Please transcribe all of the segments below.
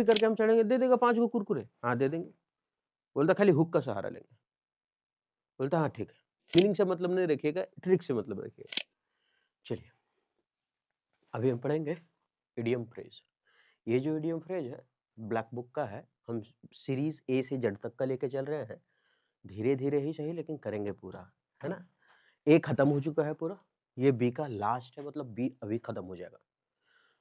करके हम चढ़ेंगे, दे देगा 5 गो कुरकुरे, हाँ दे देंगे। बोलता खाली हुक का सहारा लेंगे। बोलता हाँ ठीक है। मीनिंग से मतलब नहीं रखिएगा, ट्रिक से मतलब रखिएगा। चलिए, अभी हम पढ़ेंगे इडियम फ्रेज। ये जो इडियम फ्रेज है ब्लैक बुक का है, हम सीरीज ए से जेड तक का लेके चल रहे हैं। धीरे धीरे ही सही लेकिन करेंगे पूरा, है ना। ए खत्म हो चुका है पूरा, ये बी का लास्ट है, मतलब बी अभी खत्म हो जाएगा।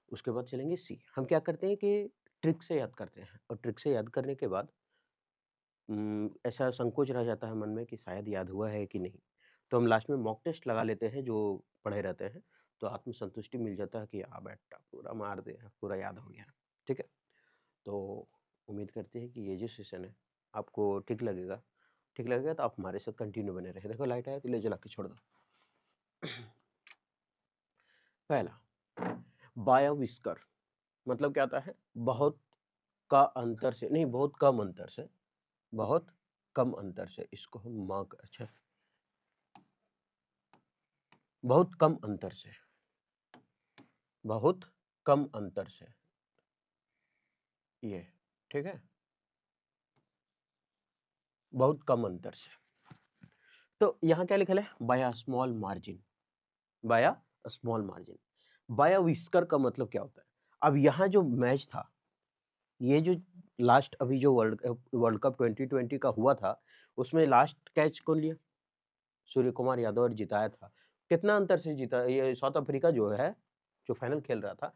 उसके बाद चलेंगे सी। हम क्या करते हैं कि ट्रिक से याद करते हैं, और ट्रिक से याद करने के बाद ऐसा संकोच रह जाता है मन में कि शायद याद हुआ है कि नहीं। तो हम लास्ट में मॉक टेस्ट लगा लेते हैं जो पढ़े रहते हैं, तो आत्मसंतुष्टि मिल जाता है कि हाँ बेटा पूरा मार दिया, पूरा याद हो गया। ठीक है, तो उम्मीद करते हैं कि ये जो सेशन है आपको ठीक लगेगा। ठीक लगेगा तो आप हमारे साथ कंटिन्यू बने रहे। देखो लाइट आया तो ले जला के छोड़ दो। पहला, बायोविस्कर मतलब क्या आता है? बहुत का अंतर से, नहीं बहुत कम अंतर से, बहुत कम अंतर से। इसको हम मार्क, अच्छा, बहुत कम अंतर से, बहुत कम अंतर से, ये ठीक है, बहुत कम अंतर से। तो यहाँ क्या लिखा है? By small margin, by small margin. बायोविस्कर का मतलब क्या होता है? अब यहाँ जो मैच था, ये जो लास्ट अभी जो वर्ल्ड कप 2020 का हुआ था, उसमें लास्ट कैच कौन लिया? सूर्य कुमार यादव और जिताया था। कितना अंतर से जीता? ये साउथ अफ्रीका जो है, जो फाइनल खेल रहा था,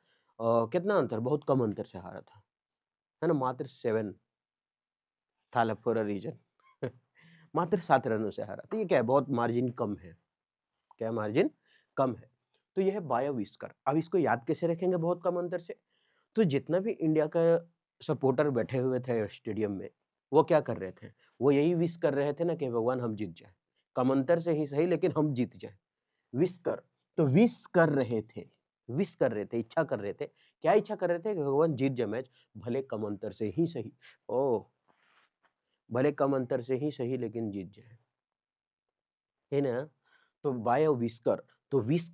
कितना अंतर? बहुत कम अंतर से हारा था, है ना। मात्र 7 था फॉर अ रीजन। मात्र 7 रनों से हारा। तो ये क्या है? बहुत मार्जिन कम है। क्या मार्जिन कम है? तो यह है बायोविस्कर। अब इसको याद कैसे रखेंगे बहुत कम अंतर से? तो जितना भी इंडिया का सपोर्टर बैठे हुए थे स्टेडियम में, वो क्या कर रहे थे? वो यही विश कर रहे थे ना कि भगवान हम जीत जाए, कम अंतर से ही सही लेकिन हम जीत जाए। विश कर, तो विश कर रहे थे, विश कर रहे थे, इच्छा कर रहे थे। क्या इच्छा कर रहे थे? कि भगवान जीत जाए मैच, भले कम अंतर से ही सही। ओ, भले कम अंतर से ही सही लेकिन जीत जाए, है ना। तो बायो विश कर, तो विश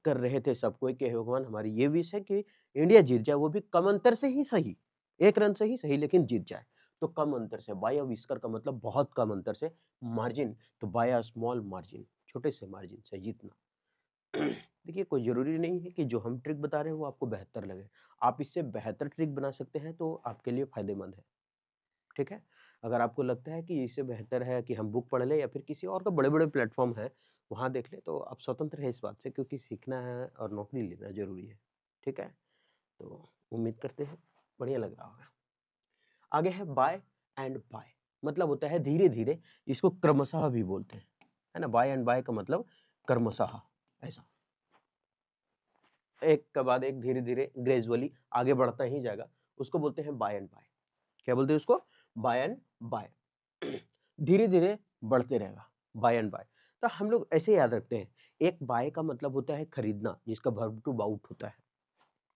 कर रहे थे सबको कि हे भगवान हमारी ये विश है कि इंडिया जीत जाए, वो भी कम अंतर से ही सही, 1 रन से ही सही लेकिन जीत जाए। तो कम अंतर से, बायो विस्कर का मतलब बहुत कम अंतर से। मार्जिन, तो बाय स्मॉल मार्जिन, छोटे से मार्जिन से जीतना। देखिए कोई ज़रूरी नहीं है कि जो हम ट्रिक बता रहे हैं वो आपको बेहतर लगे। आप इससे बेहतर ट्रिक बना सकते हैं तो आपके लिए फ़ायदेमंद है, ठीक है? अगर आपको लगता है कि इससे बेहतर है कि हम बुक पढ़ लें या फिर किसी और का बड़े-बड़े प्लेटफ़ॉर्म हैं, वहाँ देख लें, तो आप स्वतंत्र हैं इस बात से, क्योंकि सीखना है और नौकरी लेना ज़रूरी है, ठीक है? तो उम्मीद करते हैं बढ़िया लग रहा होगा। आगे है बाय एंड बाय, मतलब होता है धीरे-धीरे, इसको क्रमशः भी बोलते हैं, है ना? बाय एंड बाय का मतलब क्रमशः, ऐसा। एक के बाद एक धीरे-धीरे ग्रेजुअली आगे बढ़ता ही जाएगा, उसको बोलते हैं बाय एंड बाय। क्या बोलते हैं उसको? By and by. धीरे-धीरे बढ़ते रहेगा, बाय एंड बाय। तो हम लोग ऐसे याद रखते हैं, एक बाय का मतलब होता है खरीदना, जिसका वर्ब टू बाउट होता है,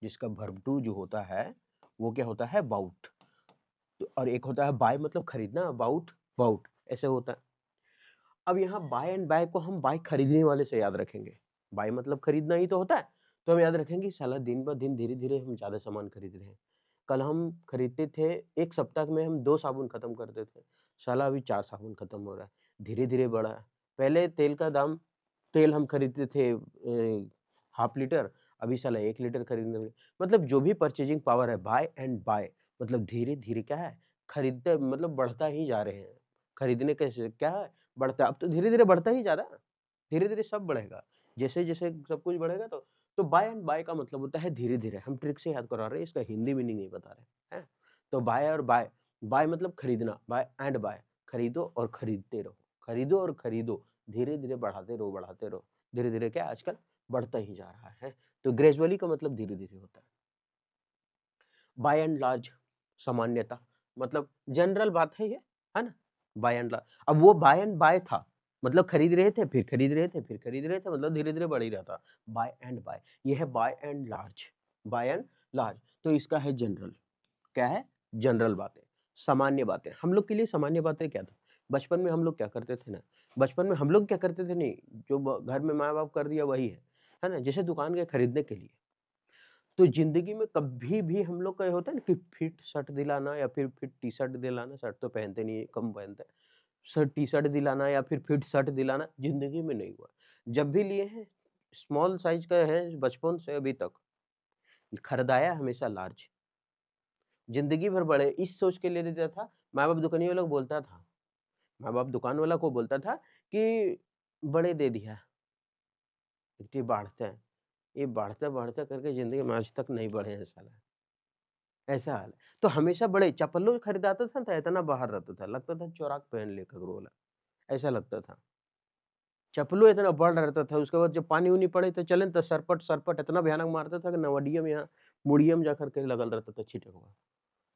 जिसका वर्ब टू जो होता है, वो क्या होता है? बाउट। तो और एक होता है बाय मतलब खरीदना, बाउट, बाउट, ऐसे होता है। अब यहाँ बाय एंड बाय को हम बाय खरीदने वाले से याद रखेंगे। बाय मतलब खरीदना ही तो होता है। तो हम याद रखेंगे साला दिन ब दिन धीरे-धीरे हम ज़्यादा सामान खरीद रहे हैं। कल हम खरीदते थे, 1 सप्ताह में हम 2 साबुन खत्म करते थे। साला अभी 4 साबुन खत्म हो रहा है। धीरे-धीरे बढ़ा है। पहले तेल का दाम, तेल हम खरीदते थे हाफ लीटर, अभी साला 1 लीटर खरीदने लगे। मतलब जो भी परचेज़िंग पावर है, बाय एंड बाय मतलब धीरे-धीरे क्या है? खरीदते मतलब बढ़ता ही जा रहे हैं। खरीदने कैसे क्या है? बढ़ता है। अब तो धीरे-धीरे बढ़ता ही जा रहा है। धीरे-धीरे सब बढ़ेगा। जैसे-जैसे सब कुछ बढ़ेगा तो बाय एंड बाय का मतलब होता है धीरे-धीरे। हम ट्रिक से याद करवा रहे हैं, इसका हिंदी मीनिंग नहीं बता रहे, हैं? तो बाय और बाय, बाय मतलब खरीदना, बाय एंड बाय, खरीदो और खरीदते रहो, खरीदो और खरीदो, धीरे-धीरे बढ़ाते रहो, बढ़ाते रहो। धीरे-धीरे क्या आजकल बढ़ता ही जा रहा है। तो ग्रेजुअली का मतलब धीरे-धीरे होता है। बाय एंड लार्ज, सामान्यतः, मतलब जनरल बात है ये, है ना? By and large. अब वो बाय एंड बाय था, मतलब खरीद रहे थे, फिर खरीद रहे थे, फिर खरीद रहे थे, मतलब धीरे-धीरे बढ़ ही रहा था। बाय एंड बाय, ये है by and large, by and large. तो इसका है जनरल, क्या है? जनरल बातें, सामान्य बातें। हम लोग के लिए सामान्य बातें क्या था? बचपन में हम लोग क्या करते थे ना, बचपन में हम लोग क्या करते थे नहीं, जो घर में माँ-बाप कर दिया वही है ना? जैसे दुकान गए खरीदने के लिए, तो जिंदगी में कभी भी हम लोग का ये होता है ना कि फिट शर्ट दिलाना या फिर फिट टी शर्ट दिलाना, शर्ट तो पहनते नहीं है, कम पहनते हैं, शर्ट टी शर्ट दिलाना या फिर फिट शर्ट दिलाना जिंदगी में नहीं हुआ। जब भी लिए हैं स्मॉल साइज का है, बचपन से अभी तक खरीदाया हमेशा लार्ज। जिंदगी भर बड़े इस सोच के ले देता था। माँ बाप दुकानिया वाला को बोलता था, माँ बाप दुकान वाला को बोलता था कि बड़े दे दिया, इतनी बाढ़ते हैं, ये बढ़ते बढ़ते करके जिंदगी में आज तक नहीं बढ़े हैं साला, ऐसा हाल है। तो हमेशा बड़े चप्पलों खरीदाता था तो इतना बाहर रहता था, लगता था चौराक पहन ले कगरो वाला, ऐसा लगता था। चप्पलों इतना बड़ रहता था, उसके बाद जब पानी-वानी पड़े तो चले तो सरपट इतना भयानक मारता था कि नवडिया में यहाँ मुड़िया में जाकर के लगल रहता था छींटे हुआ,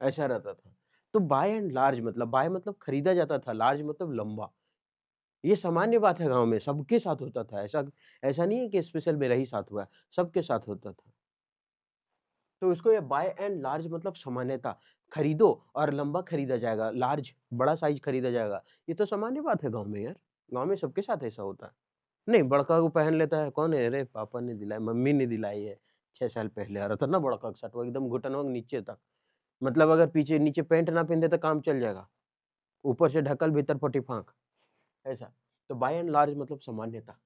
ऐसा रहता था। तो बाय एंड लार्ज मतलब बाय मतलब खरीदा जाता था, लार्ज मतलब लंबा। ये सामान्य बात है गाँव में, सबके साथ होता था। ऐसा ऐसा नहीं है कि स्पेशल मेरा ही साथ हुआ है, सबके साथ होता था। तो उसको ये बाय एंड लार्ज मतलब सामान्यता, खरीदो और लंबा खरीदा जाएगा, लार्ज बड़ा साइज़ खरीदा जाएगा। ये तो सामान्य बात है गाँव में यार, गाँव में सबके साथ ऐसा होता है। नहीं, बड़का को पहन लेता है, कौन है? अरे पापा ने दिलाई, मम्मी ने दिलाई है, 6 साल पहले आ रहा था ना बड़का का शर्ट, वो एकदम घुटनवा के नीचे तक। मतलब अगर पीछे नीचे पैंट ना पहनते तो काम चल जाएगा, ऊपर से ढकल भीतर पट्टी फाँक, ऐसा। तो बाय एंड लार्ज मतलब सामान्यता।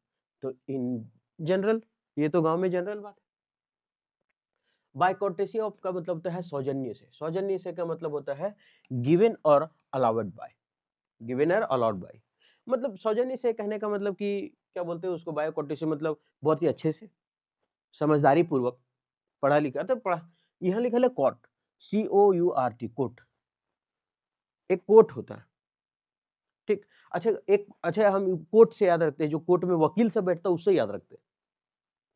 तो इन जनरल ये तो गाँव में जनरल बात है। बाय कोर्टेसी ऑफ का मतलब होता है सौजन्य से। सौजन्य से का मतलब होता है गिवन और अलाउड बाय। गिवन और अलाउड बाय। मतलब सौजन्य से कहने का मतलब कि क्या बोलते हैं उसको बाय कोर्टेसी मतलब बहुत ही अच्छे से, समझदारी पूर्वक, पढ़ा लिखा तो पढ़ा यहाँ लिखा है कोर्ट, COURT कोर्ट। एक कोर्ट होता है, ठीक? अच्छा हम कोर्ट से याद रखते हैं, जो कोर्ट में वकील सब बैठता है उससे याद रखते हैं।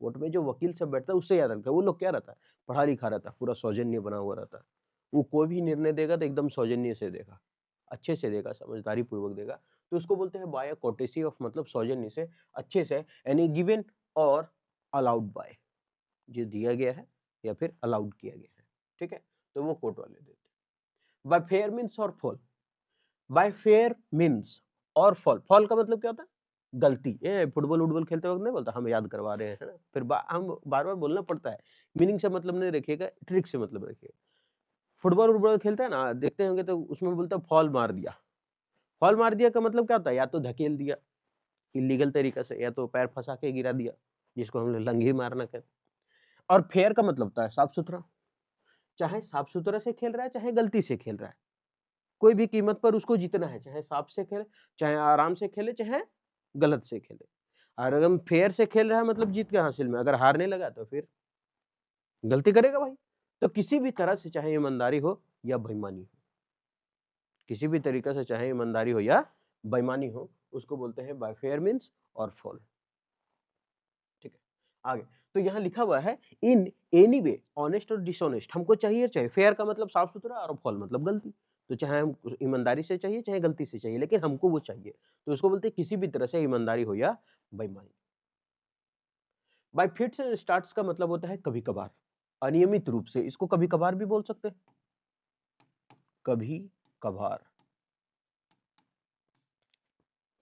कोर्ट में जो वकील सब बैठता है उससे याद रखते हैं। वो लोग क्या रहता है? पढ़ा लिखा रहता है, पूरा सौजन्य बना हुआ रहता है। वो कोई भी निर्णय देगा तो एकदम सौजन्य से देगा, अच्छे से देगा, समझदारी पूर्वक देगा। तो उसको बोलते हैं बाय कोर्टेसी ऑफ मतलब सौजन्य से, अच्छे से, यानी गिवन और अलाउड बाय, जो दिया गया है या फिर अलाउड किया गया है, ठीक है? तो वो कोर्ट वाले देते हैं। बाय फेयर मीन्स और फॉल। बाय फेयर मीन्स और फॉल। फॉल का मतलब क्या होता है? गलती। ये फुटबॉल-वुटबॉल खेलते वक़्त नहीं बोलता, हम याद करवा रहे हैं, है ना? फिर हम बार-बार बोलना पड़ता है। मीनिंग से मतलब नहीं रखिएगा, ट्रिक से मतलब रखिएगा। फुटबॉल-वुटबॉल खेलते हैं ना, देखते होंगे तो उसमें बोलता है फॉल मार दिया। फॉल मार दिया का मतलब क्या होता है? या तो धकेल दिया इल्लीगल तरीका से, या तो पैर फँसा के गिरा दिया, जिसको हम लोग लंघी मारना कहते हैं। और फेयर का मतलब होता है साफ-सुथरा। चाहे साफ-सुथरा से खेल रहा है, चाहे गलती से खेल रहा है। कोई भी कीमत पर उसको जीतना है, चाहे साफ से खेले, चाहे आराम से खेले, चाहे गलत से खेले। और अगर हम फेयर से खेल रहा है मतलब जीत के हासिल में, अगर हारने लगा तो फिर गलती करेगा भाई। तो किसी भी तरह से चाहे ईमानदारी हो या बेईमानी हो, किसी भी तरीके से चाहे ईमानदारी हो या बेईमानी हो, उसको बोलते हैं बाय फेयर मीन्स और फॉल। ठीक है, आगे। तो यहाँ लिखा हुआ है इन एनी वे ऑनेस्ट और डिसऑनेस्ट हमको चाहिए, चाहे फेयर का मतलब साफ सुथरा और फॉल मतलब गलती। तो चाहे हम ईमानदारी से चाहिए चाहे गलती से चाहिए, लेकिन हमको वो चाहिए। तो उसको बोलते हैं किसी भी तरह से ईमानदारी हो या बेईमानी। बाय फिट्स एंड स्टार्ट्स का मतलब होता है कभी कभार, अनियमित रूप से। इसको कभी कभार भी बोल सकते हैं, कभी कभार,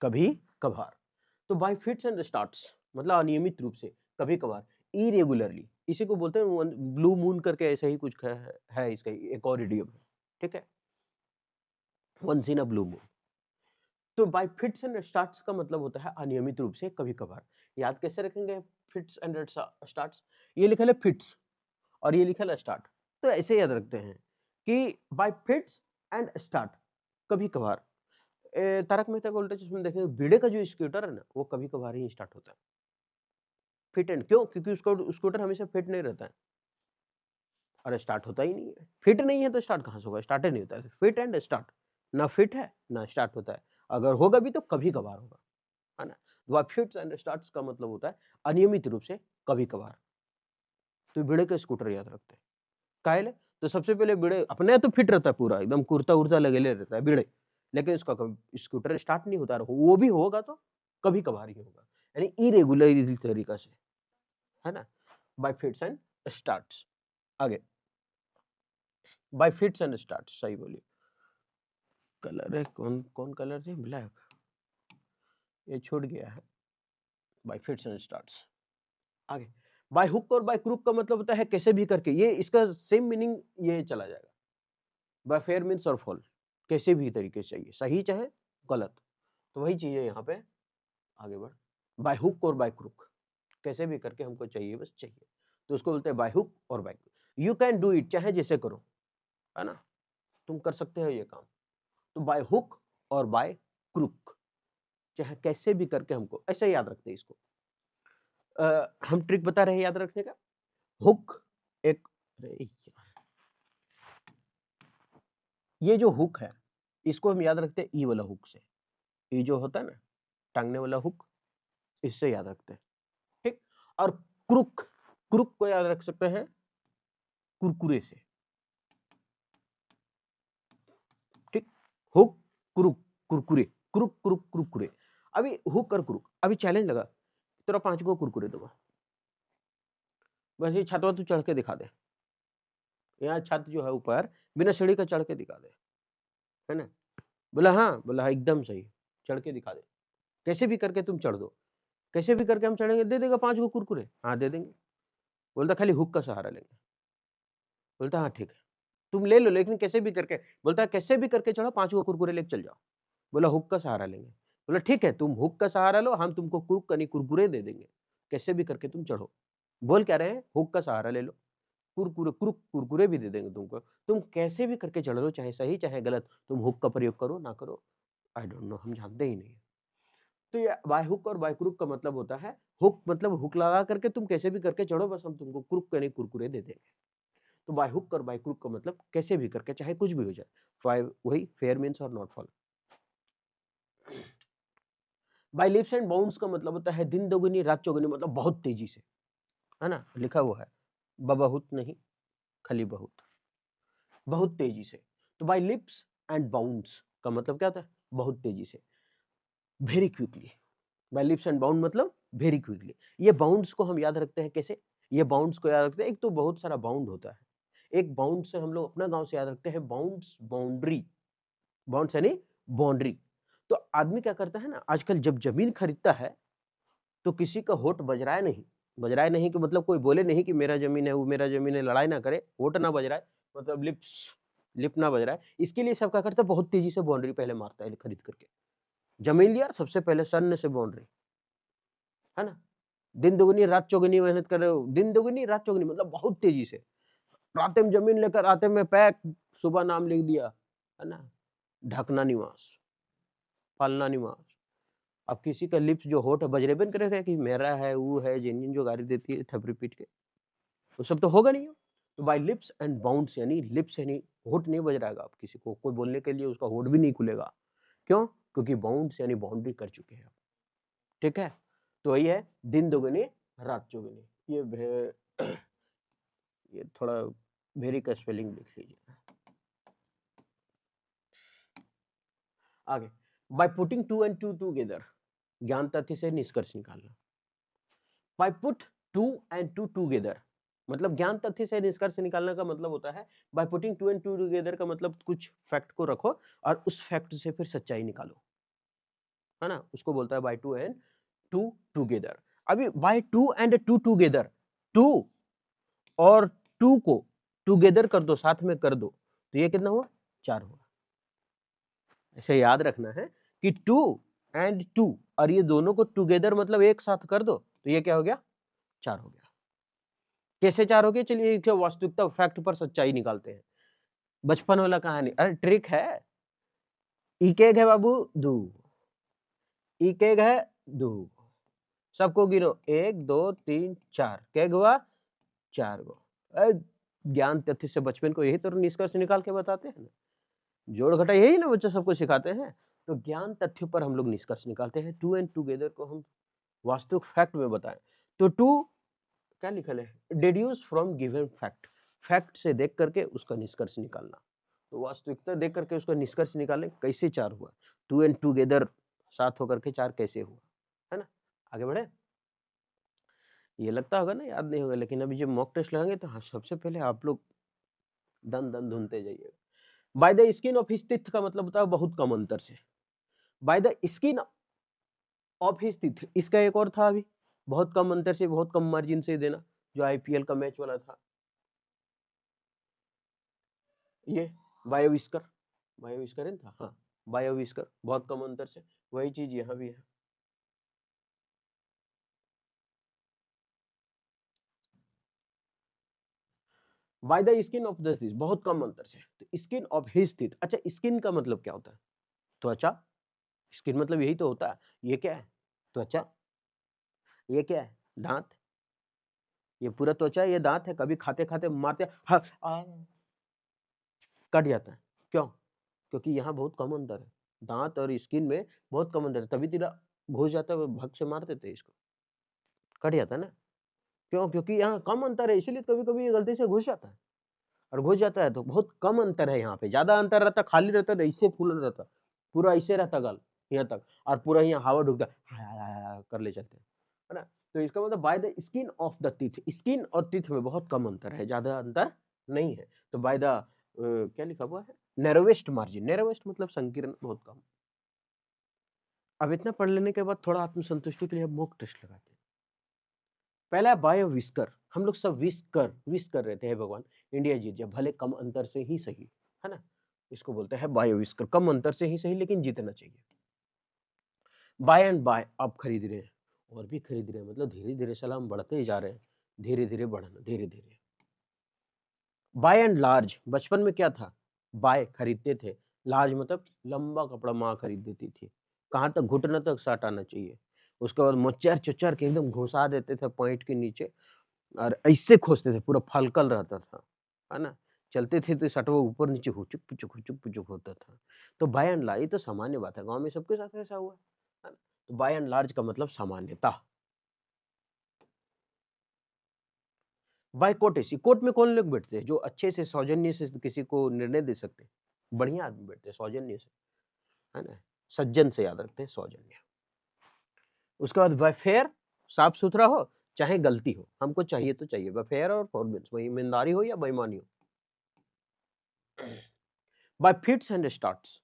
कभी कभार। तो बाय फिट्स एंड स्टार्ट्स मतलब अनियमित रूप से, कभी कभार, इरेगुलरली, इसी को बोलते हैं ब्लू मून करके, ऐसा ही कुछ है इसका एक और इडियम है, ठीक है? Once in a blue moon. तो बाय फिट्स एंड स्टार्ट्स का मतलब होता है अनियमित रूप से, कभी कभार। याद कैसे रखेंगे फिट्स एंड स्टार्ट्स? ये लिखा है फिट्स और ये लिखा है स्टार्ट, तो ऐसे याद रखते हैं कि बाय फिट्स एंड स्टार्ट, कभी कभार। तारक मेहता का उल्टा चश्मा देखेंगे, भिड़े का जो स्कूटर है ना, वो कभी कभार ही स्टार्ट होता है। फिट एंड क्यों? क्योंकि उसका स्कूटर हमेशा फिट नहीं रहता है और स्टार्ट होता ही नहीं है। फिट नहीं है तो स्टार्ट कहाँ से होगा? स्टार्ट ही नहीं होता है। फिट एंड स्टार्ट, ना फिट है ना स्टार्ट होता है। अगर होगा भी तो कभी कभार होगा, है ना? तो फिट्स एंड स्टार्ट्स का मतलब होता है अनियमित रूप से, कभी कभार। तो भिड़े का स्कूटर याद रखते हैं, काहे ले? तो सबसे पहले भिड़े अपने तो फिट रहता है, पूरा एकदम कुर्ता उर्ता लगेले रहता है भिड़े, लेकिन उसका स्कूटर स्टार्ट नहीं होता है। वो भी होगा तो कभी कभार ही होगा, यानी इरेगुलर तरीका से, है ना? Bye fits and starts. आगे, बाय फिट्स एंड स्टार्ट्स, सही बोलिए। कलर है, कौन कौन कलर है? ब्लैक, ये छूट गया है। By fits and starts. आगे, बाय हुक और बाय क्रूक का मतलब होता है कैसे भी करके, ये इसका सेम मीनिंग ये चला जाएगा। बाय फेयर मीन्स और फॉल, कैसे भी तरीके से चाहिए, सही चाहे गलत। तो वही चीज है यहाँ पे, आगे बढ़। बाय हुक और बाय क्रूक, कैसे भी करके हमको चाहिए, बस चाहिए, तो उसको बोलते हैं बाय हुक और by crook. You can do it, चाहे जैसे करो, है ना, तुम कर सकते हो ये काम। तो बाय हुक और बाय क्रूक, चाहे कैसे भी करके हमको, ऐसे याद रखते हैं इसको। हम ट्रिक बता रहे हैं याद रखने का। हुक एक, ये जो हुक है इसको हम याद रखते हैं ई वाला हुक से, ये जो होता है ना टांगने वाला हुक, इससे याद रखते हैं, ठीक। और क्रुक, क्रुक को याद रख सकते हैं कुरकुरे से, ठीक। Hook crook Kurkure, crook crook Kurkure. अभी हुक और क्रुक, अभी चैलेंज लगा, तेरा 5 को कुरकुरे दूंगा, बस ये छतवा तू चढ़ के दिखा दे, यहाँ छत जो है ऊपर बिना सीढ़ी का चढ़ के दिखा दे, है ना। बोला हाँ, बोला हाँ एकदम सही, चढ़ के दिखा दे, कैसे भी करके तुम चढ़ दो, कैसे भी करके हम चढ़ेंगे, दे देगा 5 को कुरकुरे, हाँ दे देंगे। बोलता खाली हुक का सहारा लेंगे, बोलता हाँ ठीक है, तुम ले लो लेकिन कैसे भी करके, बोलता कैसे भी करके चढ़ो, 5 को कुरकुरे लेके चल जाओ। बोला हुक का सहारा लेंगे, बोला ठीक है तुम हुक का सहारा लो, हम तुमको कुरुक कनी कुरकुरे दे देंगे, कैसे भी करके तुम चढ़ो। बोल क्या रहे हैं, हुक का सहारा ले लो, कुरकुरे कुरुक कुरकुरे भी दे देंगे तुमको, तुम कैसे भी करके चढ़ लो, चाहे सही चाहे गलत, तुम हुक का प्रयोग करो ना करो, आई डोंट नो, हम जानते ही नहीं। तो ये बाय हुक और बाय क्रुक का मतलब होता है, हुक मतलब हुक लगा करके तुम कैसे भी करके चढ़ो, बस हम तुमको क्रुक कनी कुरकुरे दे देंगे। तो बाय हुक और बाय क्रुक का मतलब कैसे भी करके, चाहे कुछ भी हो जाए, फाइव वही फेयर मीन्स और not foul. By leaps and bounds का मतलब होता है दिन दोगुनी रात चौगुनी, मतलब बहुत तेजी से, है ना, लिखा हुआ है बहुत नहीं, खाली बहुत, बहुत तेजी से। तो बाय लिप्स एंड बाउंड्स का मतलब क्या होता है, बहुत तेजी से, very quickly. By leaps and bound मतलब वेरी क्विकली। ये बाउंड्स को हम याद रखते हैं कैसे, ये बाउंड्स को याद रखते हैं, एक तो बहुत सारा बाउंड होता है, एक बाउंड से हम लोग अपना गांव से याद रखते हैं बाउंड्स, बाउंड्री, बाउंड्स यानी बाउंड्री। तो आदमी क्या करता है ना, आजकल जब जमीन खरीदता है तो किसी का होठ बजराए नहीं, बजराए नहीं कि मतलब कोई बोले नहीं कि मेरा जमीन है वो मेरा जमीन है, लड़ाई ना करे, होठ ना बजराए, मतलब लिप्स, लिप ना बजराए, इसके लिए सब क्या करता है, बहुत तेजी से बाउंड्री पहले मारता है खरीद करके। जमीन लिया सबसे पहले सन्न से बाउंड्री, है ना, दिन दुगनी रात चौगुनी मेहनत कर रहे हो, दिन दुगनी रात चौगुनी मतलब बहुत तेजी से, रात में जमीन लेकर आते में पैक, सुबह नाम लिख दिया, है ना, ढकना निवास, पालना निवास। अब किसी का लिप्स जो होठ बजरेबन करेगा कि मेरा है वो है, जिन जो गाली देती है थपरी पीट के, वो सब तो होगा नहीं। तो बाय लिप्स एंड बाउंड्स यानी लिप्स यानी होठ नहीं बज रहेगा, आप किसी को कोई बोलने के लिए उसका होठ भी नहीं खुलेगा, क्यों, क्योंकि बाउंड्स यानी बाउंड्री कर चुके हैं, ठीक है। तो वही है दिन दोगुनी रात चौगुनी, ये थोड़ा वेरी का स्पेलिंग लिख लीजिए। आगे, by putting two and two together, ज्ञान तथ्य से निष्कर्ष निकालना। By put two and two together मतलब ज्ञान तथ्य से निष्कर्ष निकालने का मतलब होता है, by putting two and two together का मतलब कुछ फैक्ट को रखो और उस फैक्ट से फिर सच्चाई निकालो, है ना, उसको बोलता है by two and two together. अभी by two and two together, two और टू को टूगेदर कर दो, साथ में कर दो, तो ये कितना हुआ, 4 हुआ। ऐसे याद रखना है कि टू एंड टू और ये दोनों को टूगेदर मतलब एक साथ कर दो, तो ये क्या हो गया, 4 हो गया। कैसे 4 हो गए, चलिए वास्तविकता फैक्ट पर सच्चाई निकालते हैं। बचपन वाला कहानी, अरे ट्रिक है, इकेग है बाबू दू, इकेग है दू, सबको गिनो 1 2 3 4, क्या हुआ, 4 गो। ज्ञान तथ्य से बचपन को यही तो निष्कर्ष निकाल के बताते हैं ना, जोड़ घटा यही ना बच्चे सबको सिखाते हैं। तो ज्ञान तथ्य पर हम लोग निष्कर्ष निकालते हैं, टू एंड टूगेदर को हम वास्तविक फैक्ट में बताएं। तो टू क्या लिखल है, deduce from given fact, fact से देख करके उसका निष्कर्ष निकालना। तो वास्तविकता देख करके उसका निष्कर्ष निकालें, कैसे 4 हुआ, टू एंड टूगेदर साथ होकर के 4 कैसे हुआ, है ना। आगे बढ़े, ये लगता होगा ना याद नहीं होगा, लेकिन अभी जब मॉक टेस्ट लगाएंगे तो हाँ, सबसे पहले आप लोग दन दन धुनते जाइएगा। By the skin of his teeth का मतलब होता है बहुत कम अंतर से, by the skin of his teeth, इसका एक और था अभी, बहुत कम अंतर से बहुत कम मार्जिन से देना, जो आईपीएल का मैच वाला था, ये बायोविस्कर, बायोविस्कर है था, हाँ बायोविस्कर, बहुत कम अंतर से। वही चीज यहाँ भी है। By the skin of this, बहुत कम अंतर से। तो स्किन ऑफ हिज टीथ, अच्छा स्किन का मतलब क्या होता है? त्वचा। स्किन मतलब यही तो होता है। ये क्या है? त्वचा। ये क्या है? दांत। ये पूरा त्वचा, ये दांत है। कभी खाते खाते मारते हाँ, कट जाता है। क्यों? क्योंकि यहाँ बहुत कम अंतर है। दांत और स्किन में बहुत कम अंतर है, तभी तेरा घुस जाता है, वो भग से मार देते हैं इसको, कट जाता है ना। क्यों? क्योंकि यहाँ कम अंतर है, इसीलिए कभी कभी ये गलती से घुस जाता है। और घुस जाता है तो बहुत कम अंतर है। यहाँ पे ज्यादा अंतर रहता, खाली रहता तो ऐसे फूल रहता, पूरा ऐसे रहता गल यहाँ तक, और पूरा यहाँ हवा ढुकता कर ले चलते है ना। तो इसका मतलब by the skin of the teeth, skin और टीथ में बहुत कम अंतर है, ज्यादा अंतर नहीं है। तो बाय द क्या लिखा हुआ है? Narrowest margin. नैरोवेस्ट मतलब संकीर्ण, बहुत कम। अब इतना पढ़ लेने के बाद थोड़ा आत्मसंतुष्टि के लिए मॉक टेस्ट लगाते हैं। पहला है बायो विस्कर। हम लोग सब विश कर रहे थे, हे भगवान इंडिया जीत जाए, भले कम अंतर से ही सही, है ना। इसको बोलते हैं बायो विस्कर, कम अंतर से ही सही लेकिन जीतना चाहिए। बाय एंड बाय, आप खरीद रहे हैं और भी खरीद रहे हैं, मतलब धीरे धीरे साला हम बढ़ते ही जा रहे हैं, धीरे धीरे बढ़ना, धीरे धीरे। बाय एंड लार्ज, बचपन में क्या था? बाय खरीदते थे, लार्ज मतलब लंबा कपड़ा माँ खरीद देती थी, कहाँ तक? घुटने तक शर्ट आना चाहिए। उसके बाद मोचर चुचर के एकदम घुसा देते थे पॉइंट के नीचे, और ऐसे खोजते थे, पूरा फलकल रहता था, है ना। चलते थे तो शर्ट वो ऊपर नीचे हुचुक पुचुक होता था। तो बाय एंड लार्ज, ये तो सामान्य बात है, गांव में सबके साथ ऐसा हुआ है ना। तो बाय एंड लार्ज का मतलब सामान्यता। बाय कोटेसी, कोर्ट में कौन लोग बैठते हैं? जो अच्छे से सौजन्य से किसी को निर्णय दे सकते हैं, बढ़िया आदमी बैठते हैं सौजन्य से, है ना। सज्जन से याद रखते हैं, सौजन्य। उसके बाद बाय फेयर, साफ सुथरा हो चाहे गलती हो, हमको चाहिए तो चाहिए। बाय फेयर और फॉरबिन्स, वही ईमानदारी हो या बेईमानी हो। बाय फिट्स एंड स्टार्ट्स,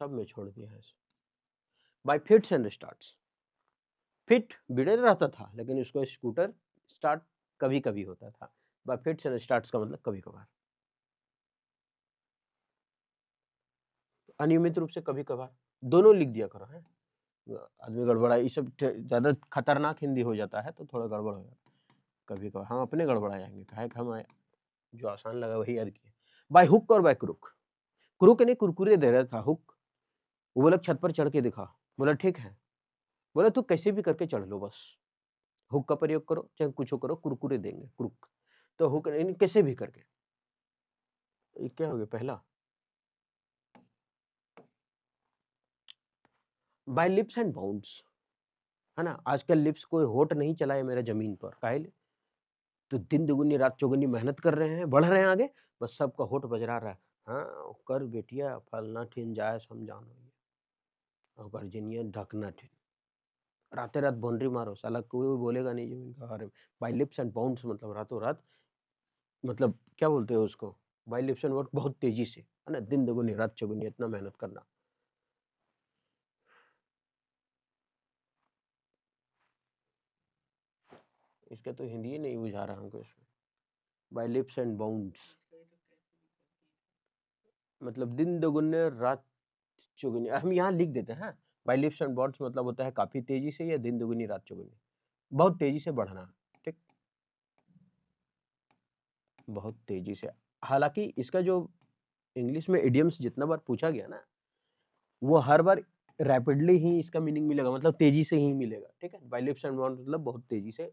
सब में छोड़ दिया है। By fits and starts, fit बिड़े रहता था लेकिन उसको स्कूटर स्टार्ट कभी कभी होता था। बाय फिट्स एंड स्टार्ट्स का मतलब कभी कभार, अनियमित रूप से, कभी कभार, दोनों लिख दिया करो है। आदमी गड़बड़ा, ये सब ज्यादा खतरनाक हिंदी हो जाता है तो थोड़ा गड़बड़ हो जाता है। कभी कभार हम अपने गड़बड़ा जाएंगे, काहे कि हम जो आसान लगा वही याद किए। बाय हुक और बाय क्रुक, क्रुक ने कुरकुरे दे रहा था, हुक वो बोला छत पर चढ़ के दिखा, बोला ठीक है, बोला तू कैसे भी करके चढ़ लो बस, हुक का प्रयोग करो चाहे कुछ करो, कुरकुरे देंगे, क्रुक। तो हुक कैसे भी करके, ये क्या हो गया पहला। बाय लिप्स एंड बाउंड्स, है ना। आजकल लिप्स कोई होठ नहीं चलाए मेरा जमीन पर, काहे ले? तो दिन दुगुनी रात चौगुनी मेहनत कर रहे हैं, बढ़ रहे हैं आगे, बस सबका होठ बजरा रहा है। हाँ कर बेटिया फलना ठीन जाए समझानो, और गर्जनिया ढकना ठीन, रातें रात बाउंड्री मारो, साला कोई बोलेगा नहीं जमीन का बारे में। बाय लिप्स एंड बाउंड्स मतलब रातों रात, मतलब क्या बोलते हैं उसको, बाय लिप्स एंड बाउंड, बहुत तेजी से, है ना, दिन दुगुनी रात चौगुनी इतना मेहनत करना। इसका तो हिंदी ही नहीं बुझा रहा हमको इसमें। बाय लिप्स एंड बाउंड्स मतलब दिन दुगुने रात चौगुनी, हम यहाँ लिख देते हैं। बाय लिप्स एंड बाउंड्स मतलब होता है काफी तेजी से या दिन दुगुनी रात चौगुनी, बहुत तेजी से बढ़ना, ठीक, बहुत तेजी से। हालांकि इसका जो इंग्लिश में इडियम्स जितना बार पूछा गया ना, वो हर बार रैपिडली ही इसका मीनिंग मिलेगा, मतलब तेजी से ही मिलेगा, ठीक है। बाय लिप्स एंड बाउंड मतलब बहुत तेजी से,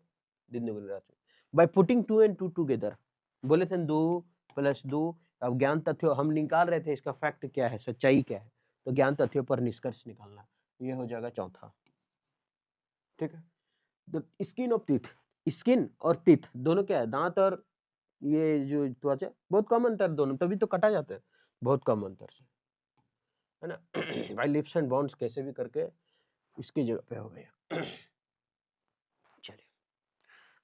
दिन दुगनी रात में। By putting two and two together, बोले थे 2 + 2, अब ज्ञान तथ्यों हम निकाल रहे थे, इसका फैक्ट क्या है, सच्चाई क्या है, तो ज्ञान तथ्यों पर निष्कर्ष निकालना, ये हो जाएगा चौथा, ठीक है। The skin of teeth, skin और टीथ दोनों क्या है? दांत और ये जो त्वचा, बहुत कम अंतर दोनों, तभी तो कटा जाता है, बहुत कम अंतर से, है ना। बाय लिप्स एंड बाउंड्स कैसे भी करके इसकी जगह पे हो गया। चलिए,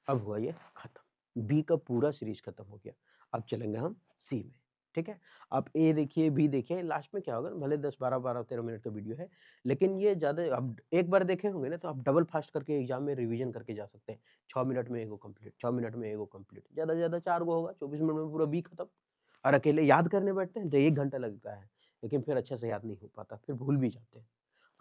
अब हुआ ये खत्म, बी का पूरा सीरीज खत्म हो गया। अब चलेंगे हम सी में। ठीक है? आप ए देखिए, बी देखिए, लास्ट में क्या होगा भले 10, 12, 12, 13 मिनट का वीडियो है, लेकिन ये ज़्यादा आप एक बार देखे होंगे ना तो आप डबल फास्ट करके एग्ज़ाम में रिवीजन करके जा सकते हैं। 6 मिनट में एगो कंप्लीट, 6 मिनट में एगो कंप्लीट, ज़्यादा से ज़्यादा 4 गो होगा, 24 मिनट में पूरा बी खत्म। और अकेले याद करने बैठते हैं तो 1 घंटा लगता है, लेकिन फिर अच्छे से याद नहीं हो पाता, फिर भूल भी जाते हैं।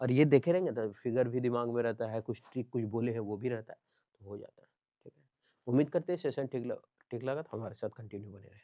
और ये देखे रहेंगे तो फिगर भी दिमाग में रहता है, कुछ ट्रिक कुछ बोले हैं वो भी रहता है, तो हो जाता है। ठीक है? उम्मीद करते हैं सेशन ठीक लगा तो हमारे साथ कंटिन्यू बने रहें।